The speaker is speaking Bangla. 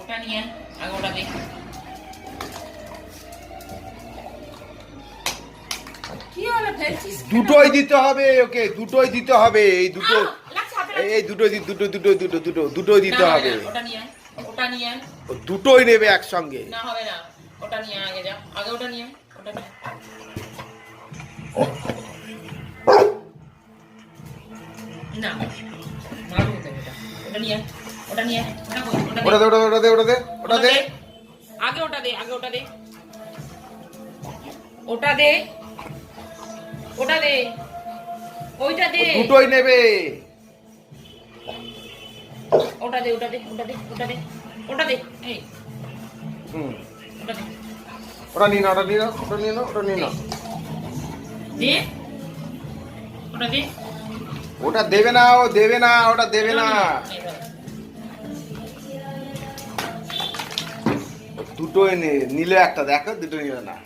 ওটা নিয়ে আগে ওটা দে। কি হলো ফেলছিস? দুটোই দিতে হবে ওকে, দুটোই দিতে হবে। এই দুটো, এই দুটোই দুটোই দিতে হবে। ওটা নিয়ে ওটা নিয়ে ও দুটোই নেবে একসঙ্গে। না হবে না, ওটা নিয়ে আগে যা, আগে ওটা নিয়ে ওটা নিয়ে না মারু ওটা ওটা নিয়ে ওটা নিয়ে ওটা দে ওটা দে ওটা দে ওটা দে আগে ওটা দে, আগে ওটা দে, ওটা দে, ওটা দে, ওইটা দে। দুটোই নেবে। ওটা দে, ওটা দে, ওটা দে, ওটা দে, ওটা দে, এই ওটা দে, ওটা নিয়ে না, ওটা নিয়ে না, ওটা নিয়ে না, ওটা নিয়ে না। দে ওটা দে। ওটা দেবে না, ও দেবে না, ওটা দেবে না। দুটোই নিলে একটা দেখো, দুটো নিলে না।